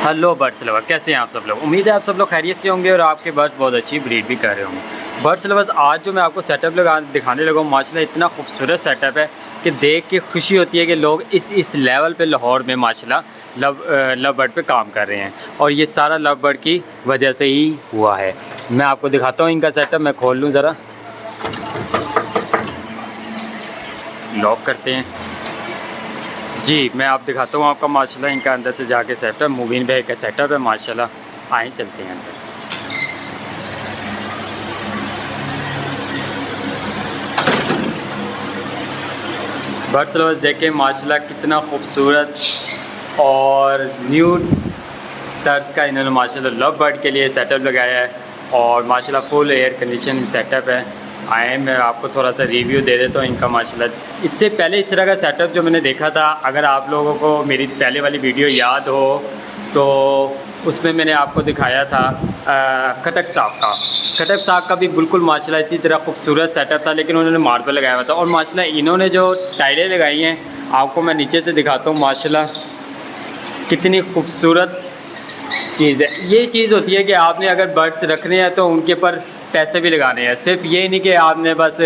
Hello birds lover, कैसे हैं आप सब लोग। उम्मीद है आप सब लोग खैरियत से होंगे और आपके बर्ड्स बहुत अच्छी ब्रीड भी कर रहे होंगे। बर्ड्स लवर्स, आज जो मैं आपको सेटअप दिखाने लगा हूँ, माशाल्लाह इतना खूबसूरत सेटअप है कि देख के खुशी होती है कि लोग इस लेवल पे लाहौर में माशाल्लाह लव बर्ड पे काम कर रहे हैं और ये सारा लव बर्ड की वजह से ही हुआ है। मैं आपको दिखाता हूँ इनका सेटअप। मैं खोल लूँ ज़रा, लॉक करते हैं जी। मैं आप दिखाता हूँ आपका माशाल्लाह इनका अंदर से जाके सेटअप, मुबीन भाई का सेटअप है माशाल्लाह। आए चलते हैं अंदर। बर्ड्स लवर्स देखें माशाल्लाह कितना खूबसूरत और न्यू तर्ज का इन्होंने माशाल्लाह लव बर्ड के लिए सेटअप लगाया है और माशाल्लाह फुल एयर कंडीशन सेटअप है। आए मैं आपको थोड़ा सा रिव्यू दे देता हूँ इनका माशाल्लाह। इससे पहले इस तरह का सेटअप जो मैंने देखा था, अगर आप लोगों को मेरी पहले वाली वीडियो याद हो तो उसमें मैंने आपको दिखाया था कटक साग का भी बिल्कुल माशाल्लाह इसी तरह खूबसूरत सेटअप था, लेकिन उन्होंने मार्बल लगाया हुआ था। और माशाल्लाह इन्होंने जो टाइलें लगाई हैं आपको मैं नीचे से दिखाता हूँ, माशाल्लाह कितनी खूबसूरत चीज़ है। ये चीज़ होती है कि आपने अगर बर्ड्स रखने हैं तो उनके ऊपर पैसे भी लगाने हैं, सिर्फ ये नहीं कि आपने बस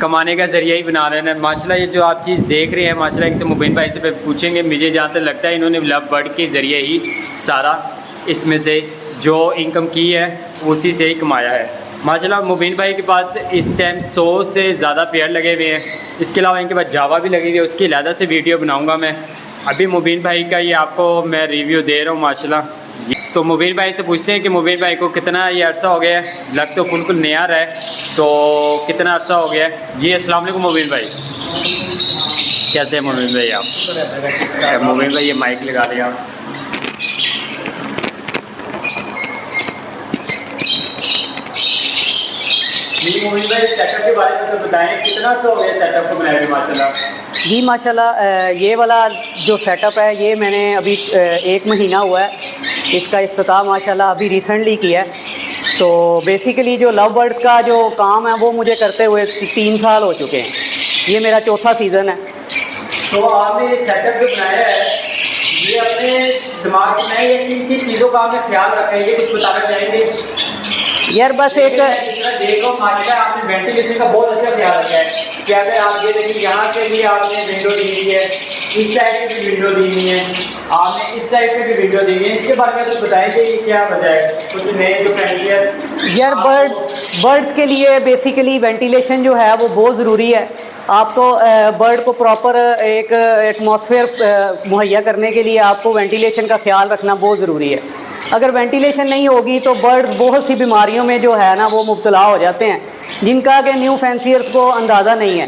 कमाने का ज़रिया ही बना रहे हैं। माशाल्लाह ये जो आप चीज़ देख रहे हैं माशाल्लाह, इनसे मुबीन भाई से पूछेंगे, मुझे जहाँ तक लगता है इन्होंने लव बर्ड के ज़रिए ही सारा इसमें से जो इनकम की है उसी से ही कमाया है माशाल्लाह। मुबीन भाई के पास इस टाइम 100 से ज़्यादा पेड़ लगे हुए हैं। इसके अलावा इनके पास जावा भी लगी हुई है, उसकी अलहदा से वीडियो बनाऊँगा मैं। अभी मुबीन भाई का ये आपको मैं रिव्यू दे रहा हूँ माशाल्लाह। तो मुबीन भाई से पूछते हैं कि मुबीन भाई को कितना ये अरसा हो गया है, लग तो बिल्कुल नया है, तो कितना अरसा हो गया है जी। अस्सलाम वालेकुम मुबीन भाई, कैसे हैं मुबीन भाई आप? मुबीन भाई ये माइक लगा दिया आप। मुबीन भाई सेटअप के बारे में तो बताएं, कितना अरसा हो गया सेटअप को बनाए माशाल्लाह? जी माशाल्लाह, ये वाला जो सेटअप है ये मैंने अभी 1 महीना हुआ है इसका इफ्तिताह माशाल्लाह अभी रिसेंटली किया है। तो बेसिकली जो लव बर्ड्स का जो काम है वो मुझे करते हुए 3 साल हो चुके हैं। ये मेरा 4था सीज़न है। तो आपने ये सेटअप जो बनाया है ये अपने दिमाग में बनाया है, किन किन चीज़ों का आपने ख्याल रखा है, ये कुछ बताना चाहेंगे? यार बस एक देखो माशाल्लाह आपने वेंटिलेशन का बहुत अच्छा ख्याल रखा है कि अगर आप ये देखिए यहाँ से भी आपने विंडो दी हुई है, इस साइड से भी विंडो दी हुई है, आपने इस साइड पे भी विंडो दी हुई है। इसके बारे में कुछ बताएं कि ये क्या वजह है, कुछ नए जो फैसिलिटी? यार बर्ड्स के लिए बेसिकली वेंटिलेशन जो है वो बहुत ज़रूरी है। आपको बर्ड को प्रॉपर एक एटमॉस्फेयर मुहैया करने के लिए आपको वेंटिलेशन का ख्याल रखना बहुत ज़रूरी है। अगर वेंटिलेशन नहीं होगी तो बर्ड्स बहुत सी बीमारियों में जो है ना वो मुब्तला हो जाते हैं, जिनका कि न्यू फैंसियर्स को अंदाज़ा नहीं है।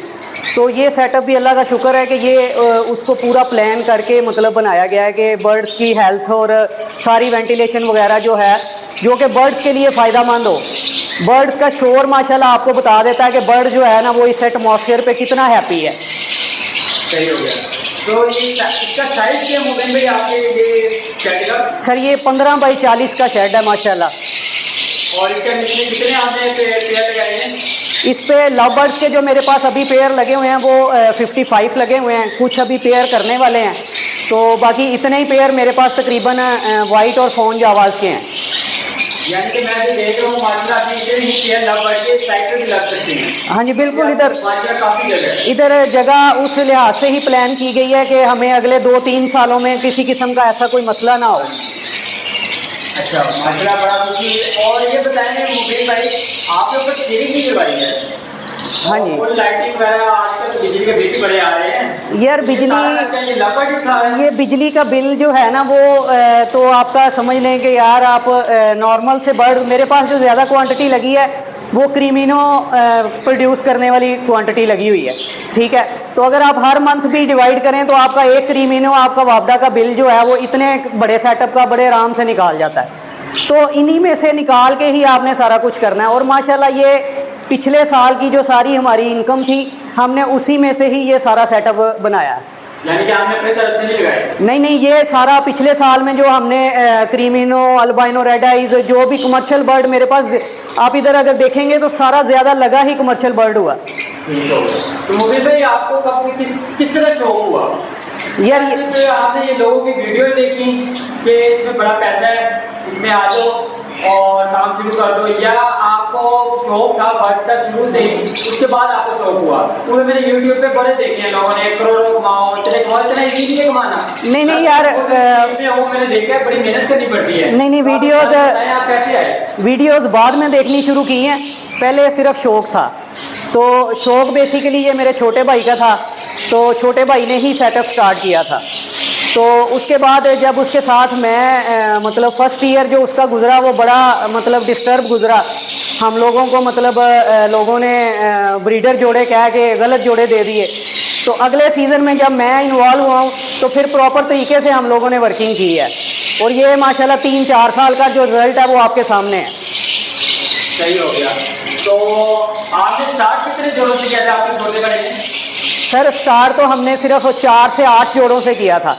तो ये सेटअप भी अल्लाह का शुक्र है कि ये उसको पूरा प्लान करके मतलब बनाया गया है कि बर्ड्स की हेल्थ और सारी वेंटिलेशन वगैरह जो है जो कि बर्ड्स के लिए फ़ायदेमंद हो। बर्ड्स का शोर माशाल्लाह आपको बता देता है कि बर्ड जो है ना वो इस एटमॉस्फेयर पे कितना हैप्पी है। सही हो गया। तो ये इसका साइज क्या मुबीन भाई आपके ये शेड का? सर ये 15 बाई 40 का शेड है माशाल्लाह। और इसके नीचे कितने आपने पेयर लगाए हैं? इस पे लव बर्ड्स के जो मेरे पास अभी पेयर लगे हुए हैं वो 55 लगे हुए हैं, कुछ अभी पेयर करने वाले हैं। तो बाकी इतने ही पेयर मेरे पास तकरीबन वाइट और फोन जावाज़ के हैं। यानी कि मैं देख रहा हूँ माशाल्लाह अपनी इतने ही पेयर लव बर्ड के साइड पे भी लग सकती हैं। हाँ जी बिल्कुल, काफ़ी इधर जगह उस लिहाज से ही प्लान की गई है कि हमें अगले 2-3 सालों में किसी किस्म का ऐसा कोई मसला ना हो। अच्छा माशाल्लाह, बड़ा खुशी। और ये बताएंगे मुबीन भाई आपके ऊपर सीलिंग भी करवाई है? हाँ जी, और लाइटिंग वगैरह आजकल बिजली के बिल बड़े आ रहे हैं यार ये बिजली का बिल जो है ना वो तो आपका समझ लें कि यार आप नॉर्मल से बर्ड, मेरे पास जो ज़्यादा क्वांटिटी लगी है वो क्रीमिनो प्रोड्यूस करने वाली क्वांटिटी लगी हुई है, ठीक है। तो अगर आप हर मंथ भी डिवाइड करें तो आपका एक क्रीमिनो आपका वापडा का बिल जो है वो इतने बड़े सेटअप का बड़े आराम से निकाल जाता है। तो इन्हीं में से निकाल के ही आपने सारा कुछ करना है। और माशाल्लाह ये पिछले साल की जो सारी हमारी इनकम थी हमने उसी में से ही ये सारा सेटअप बनाया है। यानी कि आपने अपनी तरफ से नहीं लगाया? नहीं, ये सारा पिछले साल में जो हमने क्रीमिनो, अल्बाइनो, रेड आइज, जो भी कमर्शियल बर्ड मेरे पास आप इधर अगर देखेंगे तो सारा ज़्यादा लगा ही कमर्शियल बर्ड हुआ। तो मुबीन भाई आपको कब से किस तरह शौक हुआ यार तो आपने ये लोगों की वीडियो देखी कि इसमें बड़ा पैसा है, इसमें आ जाओ और काम शुरू कर दो, या आपको शौक था बर्ड्स का शुरू से ही, उसके बाद आपको शौक हुआ? क्योंकि मैंने यूट्यूब पे बड़े देखे हैं लोगों ने, 1 करोड़ कमाओ, इतने कमाओ, इतना इजी नहीं है कमाना। नहीं यार, वो मैंने देखा है, बड़ी मेहनत करनी पड़ती है। नहीं वीडियोज आप कैसे आए? वीडियोस बाद में देखनी शुरू की हैं, पहले सिर्फ शौक था। तो शौक बेसिकली ये मेरे छोटे भाई का था, तो छोटे भाई ने ही सेटअप स्टार्ट किया था। तो उसके बाद जब उसके साथ मैं मतलब फ़र्स्ट ईयर जो उसका गुज़रा वो बड़ा मतलब डिस्टर्ब गुज़रा। हम लोगों को मतलब लोगों ने ब्रीडर जोड़े कह के गलत जोड़े दे दिए। तो अगले सीज़न में जब मैं इन्वॉल्व हुआ हूँ तो फिर प्रॉपर तरीके से हम लोगों ने वर्किंग की है, और ये माशाल्लाह 3-4 साल का जो रिज़ल्ट है वो आपके सामने है। सही हो गया। तो आपने स्टार्ट कितने जोड़ों से किया था आपके छोटे भाई ने? सर स्टार्ट तो हमने सिर्फ 4 से 8 जोड़ों से किया था,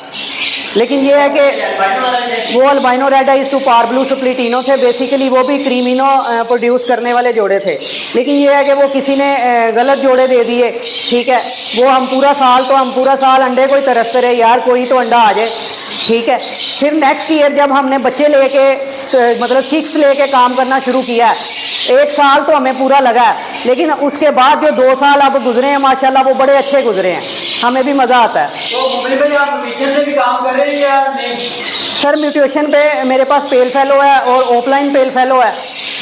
लेकिन ये है कि वो albino red eyes to par blue splitino थे। बेसिकली वो भी क्रीमिनो प्रोड्यूस करने वाले जोड़े थे, लेकिन ये है कि वो किसी ने गलत जोड़े दे दिए। ठीक है, वो हम पूरा साल अंडे को ही तरसते रहे, यार कोई तो अंडा आ जाए। ठीक है, फिर नेक्स्ट ईयर जब हमने बच्चे लेके मतलब चिक्स लेके काम करना शुरू किया है, 1 साल तो हमें पूरा लगा है, लेकिन उसके बाद जो 2 साल अब गुजरे हैं माशाल्लाह वो बड़े अच्छे गुजरे हैं, हमें भी मज़ा आता है। तो मुंबई में आप म्यूटेशन से भी काम कर रहे हैं या नहीं? सर म्यूटेशन पे मेरे पास पेल फेलो है और ऑफलाइन पेल फेलो है।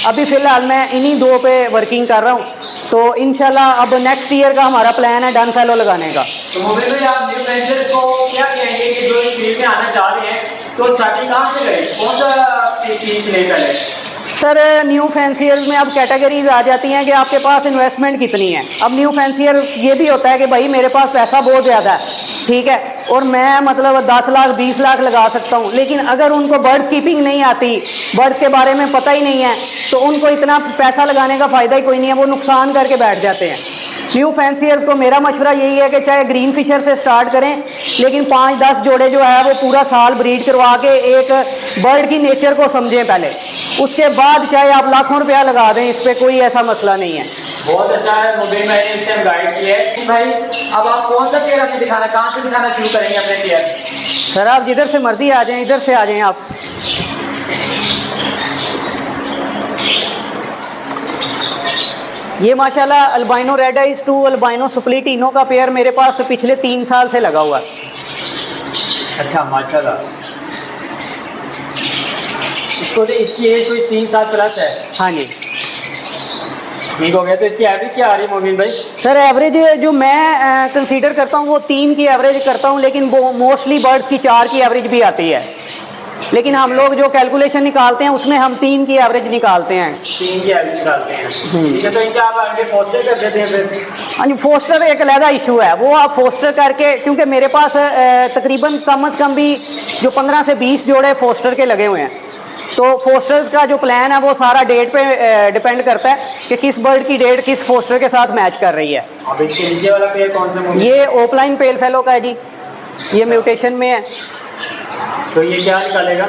अभी फ़िलहाल मैं इन्हीं 2 पे वर्किंग कर रहा हूँ, तो इंशाल्लाह अब नेक्स्ट ईयर का हमारा प्लान है डन फेलो लगाने का। तो मुंबई में आप न्यू वेंचर को क्या कहेंगे कि जो इस फील्ड में आना चाह रहे हैं, तो स्टार्टिंग कहाँ से करें, कौन सा चीज़ लेकर है? सर न्यू फैंसियर्स में अब कैटेगरीज आ जाती हैं कि आपके पास इन्वेस्टमेंट कितनी है। अब न्यू फैंसियर ये भी होता है कि भाई मेरे पास पैसा बहुत ज़्यादा है, ठीक है, और मैं मतलब 10 लाख 20 लाख लगा सकता हूँ, लेकिन अगर उनको बर्ड्स कीपिंग नहीं आती, बर्ड्स के बारे में पता ही नहीं है, तो उनको इतना पैसा लगाने का फ़ायदा ही कोई नहीं है, वो नुकसान करके बैठ जाते हैं। न्यू फैंसियर्स को मेरा मशवरा यही है कि चाहे ग्रीन फिशर से स्टार्ट करें, लेकिन 5-10 जोड़े जो है वो पूरा साल ब्रीड करवा के एक बर्ड की नेचर को समझें पहले, उसके बाद चाहे आप लाखों रुपया लगा दें, इस पर कोई ऐसा मसला नहीं है। बहुत अच्छा है, मुंबई मैंने इस टाइम गाइड की है। भाई अब आप कौन सा पेयर हमें दिखाना, कहाँ से दिखाना शुरू करेंगे अपने पेयर? सर आप जिधर से मर्जी आ जाएं, इधर से आ जाएं आप। ये माशाल्लाह albino red eyes to albino splitino का पेयर मेरे पास पिछले 3 साल से लगा हुआ है। अच्छा माशाल्लाह, इसको तो इसकी एज कोई 3 साल प्लस है। हाँ जी, ठीक हो गया। तो इसकी एवरेज क्या आ रही है मोमिन भाई? सर एवरेज जो मैं कंसीडर करता हूँ वो 3 की एवरेज करता हूँ, लेकिन वो मोस्टली बर्ड्स की 4 की एवरेज भी आती है, लेकिन हम लोग जो कैलकुलेशन निकालते हैं उसमें हम 3 की एवरेज निकालते हैं। 3 की एवरेज निकालते हैं, ठीक है। तो इनके आप आगे फोस्टर कर देते हैं फिर? हाँ जी, फोस्टर एक अलग इशू है, वो आप फोस्टर करके, क्योंकि मेरे पास तकरीबन कम से कम भी जो 15 से 20 जोड़े फोस्टर के लगे हुए हैं, तो फोस्टर्स का जो प्लान है वो सारा डेट पे डिपेंड करता है कि किस बर्ड की डेट किस फोस्टर के साथ मैच कर रही है। अब इसके नीचे वाला पेयर कौन सा? ये ओपलाइन पेल फेलो का है जी, ये म्यूटेशन में है। तो ये क्या निकालेगा?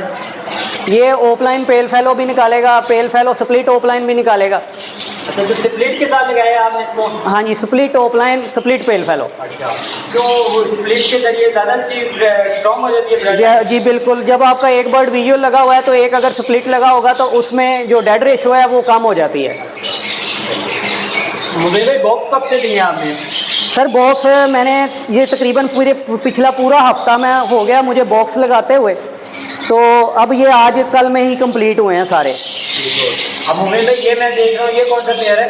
ये ओपलाइन पेल फेलो भी निकालेगा, पेल फेलो स्प्लिट ओपलाइन भी निकालेगा। अच्छा, तो स्प्लिट के साथ लगाया आपने इसको? हाँ जी, split opaline split pale fellow. अच्छा, तो वो स्प्लिट के जरिए ज़्यादा चीज स्ट्रॉन्ग हो जाती है? जी बिल्कुल, जब आपका एक बर्ड विजुअल लगा हुआ है तो एक अगर स्प्लिट लगा होगा तो उसमें जो डेड रेशो है वो कम हो जाती है। मुझे भाई बॉक्स कब से दिए आपने? सर बॉक्स मैंने ये तकरीबन पिछला पूरा हफ्ता में हो गया मुझे बॉक्स लगाते हुए, तो अब ये आज कल में ही कंप्लीट हुए हैं सारे। अब मुझे भाई ये मैं देख रहा हूँ, ये कौन सा पेयर है?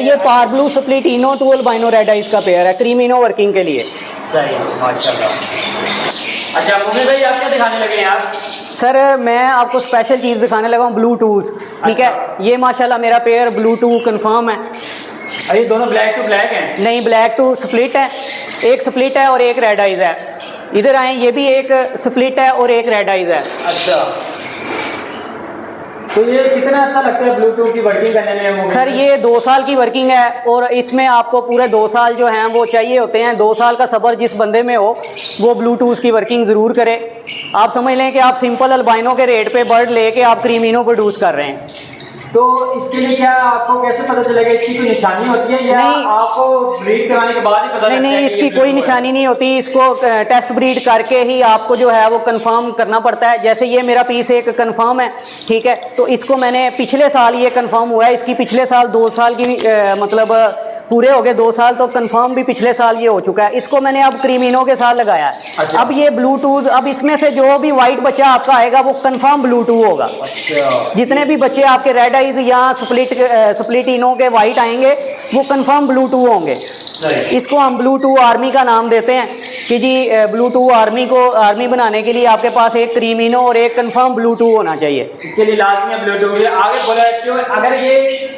ये पार blue split ino to albino red eyes का पेयर है, क्रीमिनो वर्किंग के लिए। सही, माशाल्लाह। अच्छा मुझे भाई आप क्या दिखाने लगे हैं आप? सर मैं आपको स्पेशल चीज़ दिखाने लगा हूँ, ब्लूटूथ। ठीक है, ये माशाल्लाह मेरा पेयर ब्लूटूथ कंफर्म है। अरे दोनों ब्लैक टू ब्लैक हैं? नहीं, ब्लैक टू स्प्लिट है, एक स्प्लिट है और एक रेड आइज है। इधर आए, ये भी एक स्प्लिट है और एक रेड आइज है। अच्छा, तो ये कितना अच्छा लगता है ब्लूटूथ की वर्किंग करने में? सर ये 2 साल की वर्किंग है, और इसमें आपको पूरे 2 साल जो हैं वो चाहिए होते हैं। 2 साल का सब्र जिस बंदे में हो वो ब्लूटूथ की वर्किंग ज़रूर करे। आप समझ लें कि आप सिंपल अल्बाइनो के रेट पे बर्ड लेके आप क्रीमिनो प्रोड्यूस कर रहे हैं। तो इसके लिए क्या आपको कैसे पता चलेगा, इसकी कोई निशानी होती है या नहीं, आपको ब्रीड कराने के बाद ही पता लगता है? नहीं, इसकी कोई निशानी नहीं होती। इसको टेस्ट ब्रीड करके ही आपको जो है वो कंफर्म करना पड़ता है। जैसे ये मेरा पीस एक कंफर्म है, ठीक है, तो इसको मैंने पिछले साल ये कंफर्म हुआ है। इसकी पिछले साल 2 साल की मतलब पूरे हो गए 2 साल, तो कंफर्म भी पिछले साल ये हो चुका है। इसको मैंने अब क्रीमिनो के साथ लगाया है। अच्छा। अब ये ब्लूटूथ, अब इसमें से जो भी वाइट बच्चा आपका आएगा वो कंफर्म ब्लूटूथ होगा। अच्छा। जितने भी बच्चे आपके रेड आइज या स्प्लिटिनो के वाइट आएंगे वो कंफर्म ब्लूटूथ होंगे। इसको हम ब्लूटूथ आर्मी का नाम देते हैं कि जी ब्लूटूथ आर्मी को आर्मी बनाने के लिए आपके पास एक क्रीमिनो और एक कंफर्म ब्लूटूथ होना चाहिए। इसके लिए लाजमी है ब्लूटूथ। आगे बोला क्यों, अगर ये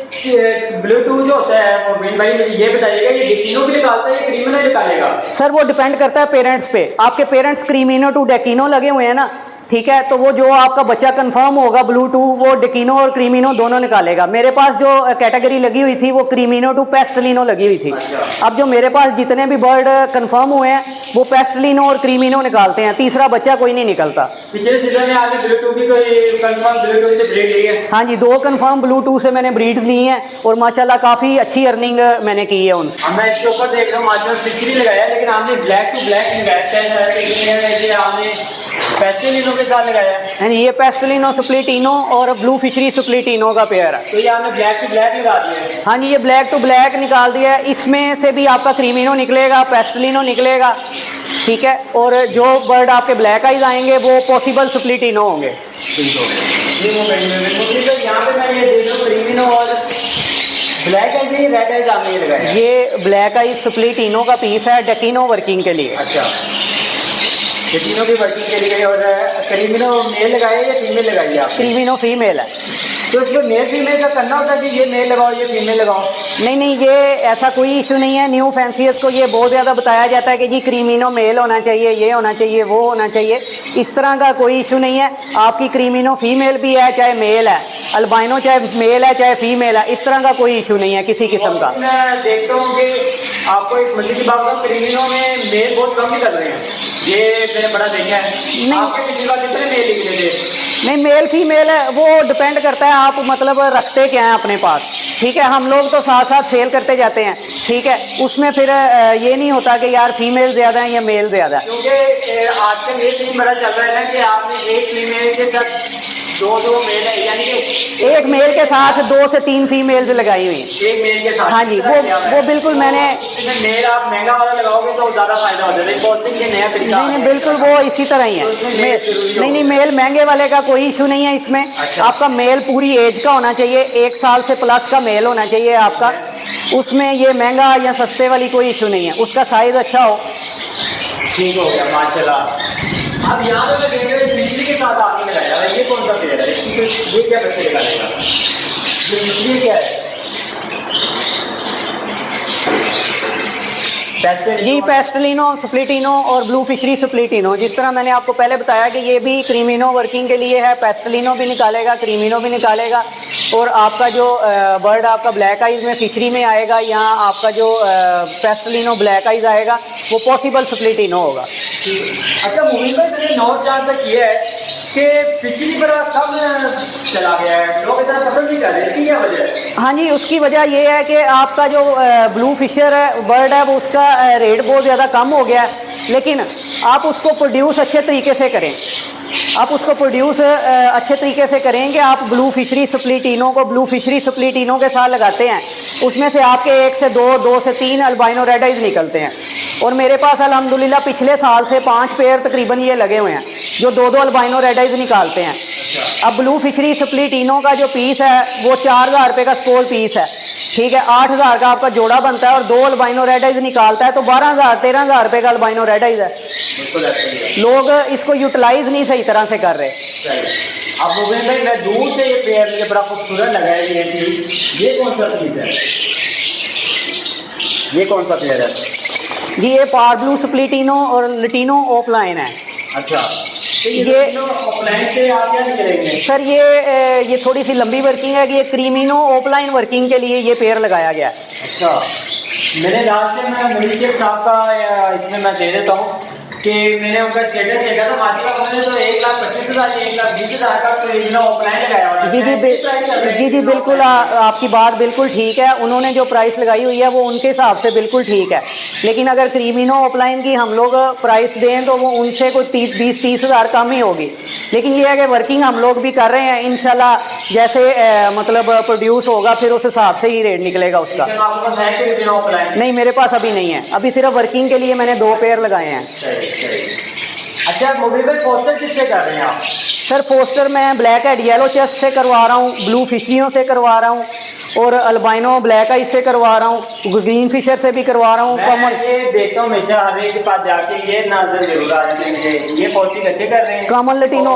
ब्लूटूथ जो होता है वो बिन भाई मुझे ये बताइएगा, ये डेकिनो भी निकालता है या क्रीमिनो निकालेगा? सर वो डिपेंड करता है पेरेंट्स पे। आपके पेरेंट्स क्रीमिनो टू डेकिनो लगे हुए हैं ना, ठीक है, तो वो जो आपका बच्चा कंफर्म होगा ब्लूटूथ वो डेकिनो और क्रीमिनो दोनों निकालेगा। मेरे पास जो कैटेगरी लगी हुई थी वो क्रीमिनो टू पेस्टलिनो लगी हुई थी। अच्छा। अब जो मेरे पास जितने भी बर्ड कंफर्म हुए हैं वो पेस्टलिनो और क्रीमिनो निकालते हैं, तीसरा बच्चा कोई नहीं निकलता। पिछले सीजन में आपने ब्लूटूथ भी कोई कंफर्म ब्लूटूथ से ब्रीड ली है? हाँ जी, 2 कंफर्म ब्लूटूथ से मैंने ब्रीड्स ली हैं और माशाल्लाह काफ़ी अच्छी अर्निंग मैंने की है उनसे। अब मैं इसके ऊपर देख रहा हूँ माशाल्लाह फिशरी लगाया है, लेकिन आपने ब्लैक टू ब्लैक लगाया, आपने पेस्टलिनो के साथ लगाया है। यानी ये पेस्टलिनो स्प्लिटिनो और ब्लू फिशरी स्प्लिटिनो का पेयर है। तो ये आपने ब्लैक टू ब्लैक लगा दिया है? हाँ जी, ये ब्लैक टू ब्लैक निकाल दिया है। इसमें से भी आपका क्रीमिनो निकलेगा, पेस्टलिनो निकलेगा, ठीक है, और जो बर्ड आपके ब्लैक आइज आएंगे वो पॉसिबल स्प्लिटिनो होंगे। यहाँ पे मैं ये देख रहा हूँ क्रीमिनो और ब्लैक आइज, रेड आइज आपने ये लगाया? ये ब्लैक आइज स्प्लिटिनो का पीस है डेकिनो वर्किंग के लिए। अच्छा, ये तीनों की वर्किंग के लिए। और क्रीमिनो मेल लगाए या फीमेल लगाई आप? क्रीमिनो फीमेल है। तो इसमें मेल फीमेल का करना होता है कि ये मेल लगाओ ये फीमेल लगाओ? नहीं नहीं, ये ऐसा कोई इशू नहीं है। न्यू फैंसियर्स को ये बहुत ज़्यादा बताया जाता है कि जी क्रीमिनो मेल होना चाहिए, ये होना चाहिए, वो होना चाहिए। इस तरह का कोई इशू नहीं है। आपकी क्रीमिनो फीमेल भी है चाहे मेल है, अल्बाइनो चाहे मेल है चाहे फीमेल है, इस तरह का कोई इशू नहीं है किसी किस्म का। मैं देखता हूँ कि आपको एक मछली की बात करूँ, क्रीमिनो में मेल बहुत कम निकल रहे हैं, ये मैंने बड़ा देखा है। आपके पिछली बार कितने मेल निकले थे? नहीं, मेल फीमेल है वो डिपेंड करता है आप मतलब रखते क्या हैं अपने पास, ठीक है। हम लोग तो साथ साथ सेल करते जाते हैं, ठीक है, उसमें फिर ये नहीं होता कि यार फीमेल ज़्यादा है या मेल ज़्यादा है। क्योंकि आजकल ये चीज़ बड़ा चल रहा है कि आपने एक फीमेल के साथ दो मेल है, यानी कि एक मेल के साथ 2 से 3 फीमेल्स लगाई हुई हैं। एक मेल के साथ? हाँ जी, वो बिल्कुल मैंने मेल आप महंगा वाला लगाओगे तो ज़्यादा फायदा हो जाएगा। नया तरीका नहीं, बिल्कुल वो इसी तरह ही है। नहीं, मेल महंगे वाले का कोई इशू नहीं है इसमें। अच्छा। आपका मेल पूरी एज का होना चाहिए, 1 साल से प्लस का मेल होना चाहिए आपका। उसमें ये महंगा या सस्ते वाली कोई इशू नहीं है, उसका साइज अच्छा हो। ठीक हो गया माशाल्लाह। अब यहाँ पे मैं देख रहा हूँ बिजली के साथ आपने लगाया है, ये कौन सा पेड़ है? ये क्या बच्चे निकालेगा? ये बिजली क्या है? जी पेस्टलिनो, स्प्लिटिनो और ब्लू फिशरी स्प्लिटिनो, जिस तरह मैंने आपको पहले बताया कि ये भी क्रीमिनो वर्किंग के लिए है। पेस्टलिनो भी निकालेगा, क्रीमिनो भी निकालेगा, और आपका जो बर्ड आपका ब्लैक आइज में फिशरी में आएगा या आपका जो पेस्टलिनो ब्लैक आइज आएगा वो पॉसिबल स्प्लिटिनो होगा। अच्छा मुहिम भाई, मैंने नोट जहाँ तक किया है कि फिशरी पर कब चला गया है, लोग इतना पसंद नहीं कर रहे, इसकी क्या वजह है? हाँ जी, उसकी वजह ये है कि आपका जो ब्लू फिशर है बर्ड है वो उसका रेट बहुत ज़्यादा कम हो गया है, लेकिन आप उसको प्रोड्यूस अच्छे तरीके से करें। आप उसको प्रोड्यूस अच्छे तरीके से करेंगे। आप ब्लू फिशरी स्प्लिटिनो को ब्लू फिशरी स्प्लिटिनो के साथ लगाते हैं, उसमें से आपके 1 से 2, 2 से 3 अल्बाइनो रेड आइज निकलते हैं। और मेरे पास अल्हम्दुलिल्लाह पिछले साल से 5 पेयर तकरीबन ये लगे हुए हैं जो 2-2 अल्बाइनो रेड आइज निकालते हैं। अब ब्लू फिशरी स्प्लिटिनो का जो पीस है वो 4000 रुपये का स्पोल पीस है, ठीक है। 8000 का आपका जोड़ा बनता है और 2 अल्बाइनो रेड आइज निकालता है, तो 12000-13000 रुपये का अल्बाइनो रेड आइज है। लोग इसको यूटिलाइज नहीं सही तरह से कर रहे। अब मुबीन भाई, मैं दूर से ये पेड़ मुझे बड़ा खूबसूरत लगा है। ये कौन सा पीस है? ये कौन सा पेड़ है? जी ये पार ब्लू स्प्लिटिनो और लटीनो ऑफलाइन है। अच्छा, तो ये ऑफलाइन से आप क्या निकलेंगे? सर ये थोड़ी सी लंबी वर्किंग है कि ये क्रीमिनो ऑफलाइन वर्किंग के लिए ये पेड़ लगाया गया है। अच्छा, मेरे ख्याल से मैं मलिकियत साहब का इसमें मैं दे देता हूँ कि मैंने उनका स्टेटस देखा था माशाल्लाह, उन्होंने तो 1,25,000 1,20,000 का क्रीमिनो ऑफलाइन लगाया हुआ है। जी बिल्कुल, आपकी बात बिल्कुल ठीक है। उन्होंने जो प्राइस लगाई हुई है वो उनके हिसाब से बिल्कुल ठीक है, लेकिन अगर क्रीमिनो ऑफलाइन की हम लोग प्राइस दें तो वो उनसे कोई 20-30 हज़ार कम ही होगी। लेकिन ये है कि वर्किंग हम लोग भी कर रहे हैं, इंशाल्लाह जैसे मतलब प्रोड्यूस होगा फिर उस हिसाब से ही रेट निकलेगा उसका। नहीं, मेरे पास अभी नहीं है, अभी सिर्फ वर्किंग के लिए मैंने 2 पेयर लगाए हैं। अच्छा मोबाइल पे पोस्टर किससे कर रहे हैं आप? सर पोस्टर मैं ब्लैक हेड येलो चेस्ट से करवा रहा हूँ, ब्लू फिशरियों से करवा रहा हूँ, और अल्बाइनो ब्लैक आइज से करवा रहा हूँ, ग्रीन फिशर से भी करवा रहा हूँ। कॉमन ये देखता हूँ हमेशा हर एक के पास जाके ये नजर जरूर आ जाते हैं, ये पोस्टिंग अच्छे कर रहे हैं। कॉमन लटीनो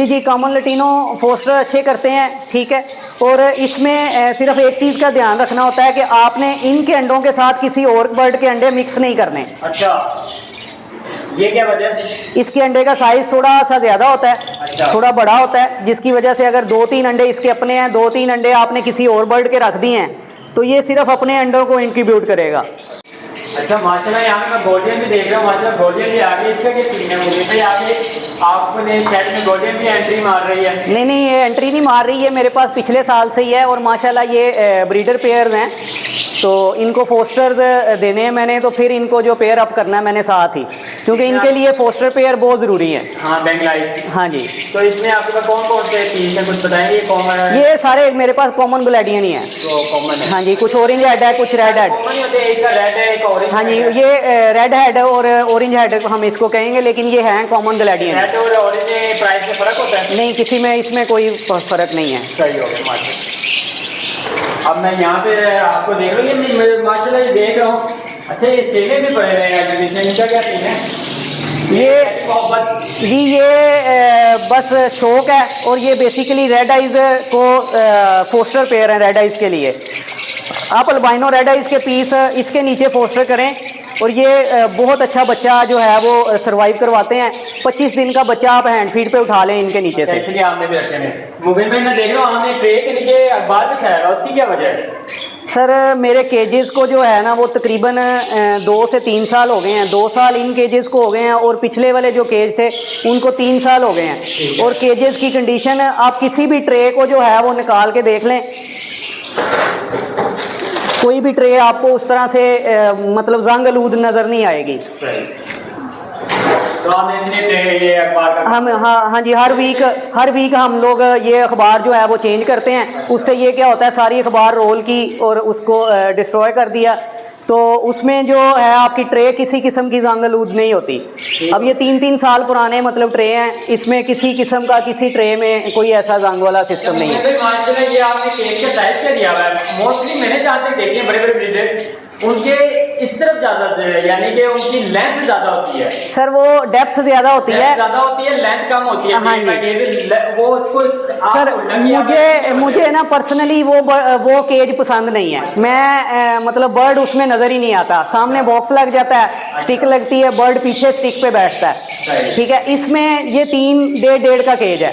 जी कॉमन लटीनो पोस्टर अच्छे करते हैं, ठीक है। और इसमें सिर्फ एक चीज़ का ध्यान रखना होता है कि आपने इनके अंडों के साथ किसी और बर्ड के अंडे मिक्स नहीं करने। अच्छा, ये क्या वजह है? इसके अंडे का साइज थोड़ा सा ज़्यादा होता है। अच्छा। थोड़ा बड़ा होता है, जिसकी वजह से अगर 2-3 अंडे इसके अपने हैं, 2-3 अंडे आपने किसी और बर्ड के रख दिए हैं तो ये सिर्फ अपने अंडों को इंक्यूबेट करेगा। अच्छा माशाल्लाह, यहाँ पे मैं गोल्डन भी देख रहा हूँ, माशाल्लाह गोल्डन भी आगे, इसका क्या सीन है? मुझे भाई आगे आपने शेड में गोल्डन भी एंट्री मार रही है? नहीं, ये एंट्री नहीं मार रही है, मेरे पास पिछले साल से ही है, और माशाल्लाह ये ब्रीडर पेयर्स हैं, तो इनको फोस्टर्स देने हैं मैंने, तो फिर इनको जो पेयर अप करना है मैंने साथ ही, क्योंकि इनके लिए फोस्टर पेयर बहुत ज़रूरी है। हाँ, बेंगलाइज। हाँ जी। तो इसमें आपके पास कौन कौन से पीस हैं, कुछ बताएंगे? कॉमन है ये सारे मेरे पास कॉमन ग्लैडियन ही है। तो कॉमन है? हाँ जी, कुछ ऑरेंज हेड है, कुछ रेड हेड। एक का रेड है, एक ऑरेंज। हाँ जी, ये रेड हेड और ऑरेंज हेड हम इसको कहेंगे, लेकिन ये हैं कॉमन ग्लैडियन। रेड और ऑरेंज में प्राइस में फ़र्क होता है? नहीं, किसी में इसमें कोई फ़र्क नहीं है। सही हो गया माशाल्लाह। अब मैं यहाँ पे आपको देख रहा हूँ, ये माशाल्लाह ये देख रहा हूँ। अच्छा, ये सेले भी पड़े रहे हैं, इनका क्या सीन है? ये बस शौक है, और ये बेसिकली रेड आइज को फोस्टर पेयर हैं रेड आइज के लिए। आप अल्बाइनो रेड आइज के पीस इसके नीचे फोस्टर करें, और ये बहुत अच्छा बच्चा जो है वो सरवाइव करवाते हैं। 25 दिन का बच्चा आप हैंड फीड पे उठा लें इनके नीचे से। इसलिए आपने भी रखे हैं। मोबाइल में मैं देख रहा हूँ हमने ट्रे के नीचे अखबार बिछाया है, उसकी क्या वजह है? सर मेरे केजेस को जो है ना वो तकरीबन 2 से 3 साल हो गए हैं। 2 साल इन केजेस को हो गए हैं, और पिछले वाले जो केज थे उनको 3 साल हो गए हैं। और केजेस की कंडीशन आप किसी भी ट्रे को जो है वो निकाल के देख लें, कोई भी ट्रे आपको उस तरह से मतलब जंग आलूद नज़र नहीं आएगी। तो ये अखबार का हम हाँ जी, हर वीक हम लोग ये अखबार जो है वो चेंज करते हैं। उससे ये क्या होता है, सारी अखबार रोल की और उसको डिस्ट्रॉय कर दिया, तो उसमें जो है आपकी ट्रे किसी किस्म की जंग आलूद नहीं होती। अब ये 3-3 साल पुराने मतलब ट्रे हैं, इसमें किसी किस्म का किसी ट्रे में कोई ऐसा जंग वाला सिस्टम नहीं है। माशाल्लाह ये आपने केक का साइज क्या दिया हुआ है? मोस्टली मैंने जहाँ तक देखे हैं बड़े ब्रीडर उनके इस तरफ ज्यादा यानी कि उनकी लेंथ ज्यादा होती है। सर वो डेप्थ ज्यादा होती है, लेंथ कम होती है। हाँ जी। वो उसको सर मुझे ना पर्सनली वो केज पसंद नहीं है। मैं मतलब बर्ड उसमें नजर ही नहीं आता, सामने बॉक्स लग जाता है, स्टिक लगती है, बर्ड पीछे स्टिक पे बैठता है, ठीक है। इसमें ये 3.5 का केज है।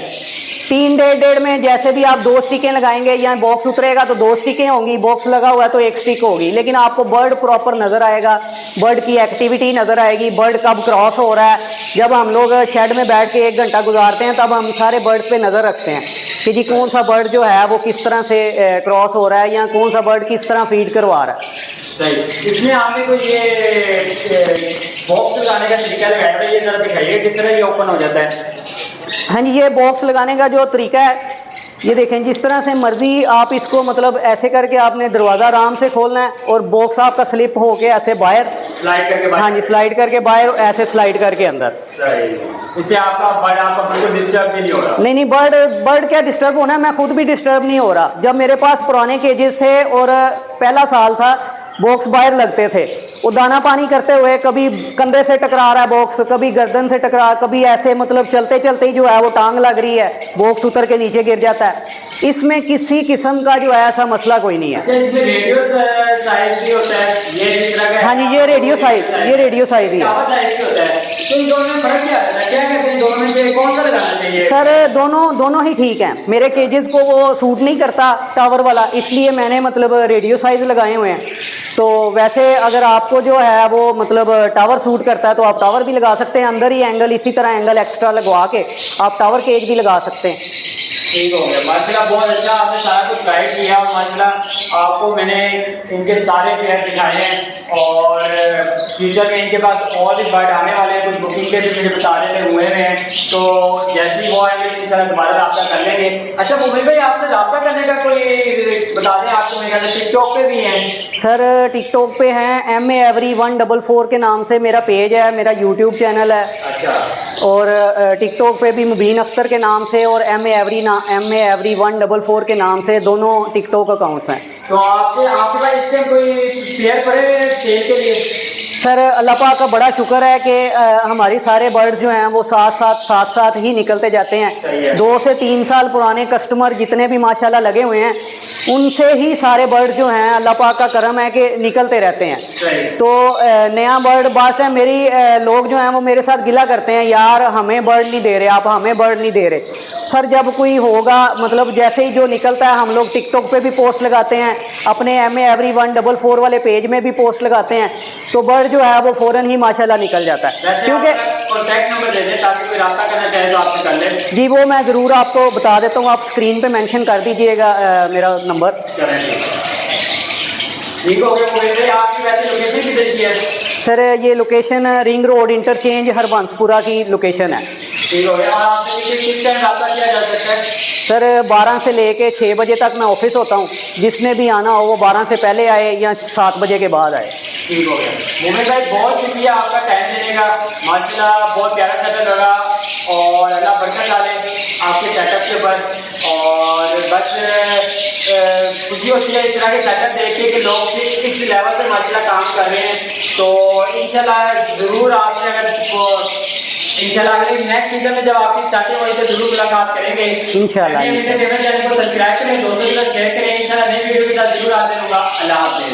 3.5 में जैसे भी आप 2 स्टिकें लगाएंगे, या बॉक्स उतरेगा तो 2 स्टिकें होंगी, बॉक्स लगा हुआ है तो 1 स्टिक होगी, लेकिन आपको बर्ड प्रॉपर नज़र आएगा, बर्ड की एक्टिविटी नज़र आएगी, बर्ड कब क्रॉस हो रहा है। जब हम लोग शेड में बैठ के 1 घंटा गुजारते हैं तब हम सारे बर्ड पे नज़र रखते हैं कि जी कौन सा बर्ड जो है वो किस तरह से क्रॉस हो रहा है, या कौन सा बर्ड किस तरह फीड करवा रहा है। सही। इसमें आपने कोई ये बॉक्स लगाने का तरीका लगाया था, ये जरा दिखाइए किस तरह ये ओपन हो जाता है? हाँ जी, ये बॉक्स लगाने का जो तरीका है ये देखें, जिस तरह से मर्जी आप इसको मतलब ऐसे करके आपने दरवाज़ा आराम से खोलना है, और बॉक्स आपका स्लिप होके ऐसे बाहर स्लाइड करके बाहर। हाँ जी, स्लाइड करके बाहर, ऐसे स्लाइड करके अंदर। इससे आपका बिल्कुल डिस्टर्ब भी नहीं हो रहा? नहीं, बर्ड क्या डिस्टर्ब होना है, मैं खुद भी डिस्टर्ब नहीं हो रहा। जब मेरे पास पुराने केजेस थे और पहला साल था, बॉक्स बाहर लगते थे, वो दाना पानी करते हुए कभी कंधे से टकरा रहा है बॉक्स, कभी गर्दन से टकरा, कभी ऐसे मतलब चलते चलते ही जो है वो टांग लग रही है, बॉक्स उतर के नीचे गिर जाता है। इसमें किसी किस्म का जो है ऐसा मसला कोई नहीं है। अच्छा, इसमें रेडियो साइज भी होता है ये जिस तरह का? हाँ जी, ये रेडियो साइज ही है। तो इन दोनों में फर्क क्या है? क्या कहते हैं दोनों में कौन सा लगाना चाहिए? चाहिए? सर दोनों ही ठीक हैं। मेरे केजेस को वो सूट नहीं करता टावर वाला, इसलिए मैंने मतलब रेडियो साइज लगाए हुए हैं। तो वैसे अगर आपको जो है वो मतलब टावर सूट करता है तो आप टावर भी लगा सकते हैं, अंदर ही एंगल इसी तरह एंगल एक्स्ट्रा लगवा के आप टावर केज भी लगा सकते हैं। ठीक हो गया माशाल्लाह, बहुत अच्छा आपने सारा कुछ गाइड किया। और माशाल्लाह आपको मैंने इनके सारे पेयर दिखाए हैं और फ्यूचर में इनके पास और भी बर्ड आने वाले हैं, कुछ बुकिंग के भी मुझे बता रहे थे हुए हैं, तो जैसे ही वो आएंगे इंशाल्लाह दोबारा रब्ता कर लेंगे। अच्छा मोमिन भाई, आपसे रब्ता करने का कोई बता दें, आपको मेरे ख्याल से टिकटॉक पे भी हैं? सर टिकटॉक पे हैं, MA Every 144 के नाम से मेरा पेज है, मेरा यूट्यूब चैनल है। अच्छा। और टिकटॉक पे भी मुबीन अख्तर के नाम से और MA Every 144 के नाम से दोनों टिकटॉक अकाउंट्स हैं। तो आपके पास इससे कोई शेयर पड़े सेल के लिए? सर अल्लाह पाक का बड़ा शुक्र है कि हमारी सारे बर्ड जो हैं वो साथ ही निकलते जाते हैं। 2 से 3 साल पुराने कस्टमर जितने भी माशाल्लाह लगे हुए हैं, उनसे ही सारे बर्ड जो हैं अल्लाह पाक का करम है कि निकलते रहते हैं। तो नया बर्ड बात है मेरी, लोग जो हैं वो मेरे साथ गिला करते हैं, यार हमें बर्ड नहीं दे रहे, आप हमें बर्ड नहीं दे रहे। सर जब कोई होगा, मतलब जैसे ही जो निकलता है हम लोग टिकटॉक पे भी पोस्ट लगाते हैं, अपने MA Every 144 वाले पेज में भी पोस्ट लगाते हैं, तो बर्ड जो है वो फ़ौरन ही माशाल्लाह निकल जाता है। क्योंकि कॉन्टैक्ट नंबर दे दें ताकि कोई रब्ता करना चाहे तो आपसे कर ले। जी वो मैं ज़रूर आपको बता देता हूँ, आप स्क्रीन पे मेंशन कर दीजिएगा मेरा नंबर। ठीक हो गया मोहित भाई, आपकी वैसे लोकेशन किधर की है? सर ये location ring road interchange Harbanspura की लोकेशन है। ठीक हो गया। और आपसे किस टाइम रब्ता किया जा सकता है? सर 12 से लेके 6 बजे तक मैं ऑफिस होता हूँ, जिसने भी आना हो वो 12 से पहले आए या 7 बजे के बाद आए। ठीक हो गया मोमिन भाई, बहुत शुक्रिया आपका टाइम देने का। माशाल्लाह बहुत प्यारा सेटअप लगा और अल्लाह बरकत डाले आपके सेटअप के ऊपर। और बस खुशी होती है इस तरह के सेटअप देख के कि लोग भी इस लेवल पर माशाल्लाह काम कर रहे हैं। तो इंशाल्लाह ज़रूर आपसे अगर इंशाल्लाह नेक्स्ट सीजन में जब आपकी स्टार्टिंग होगी तो जरूर मुलाकात करेंगे इंशाल्लाह। चैनल को सब्सक्राइब करें, दोस्तों के साथ शेयर करें। इंशाल्लाह नई वीडियो के साथ जरूर आते रहूँगा। अल्लाह हाफ़िज़।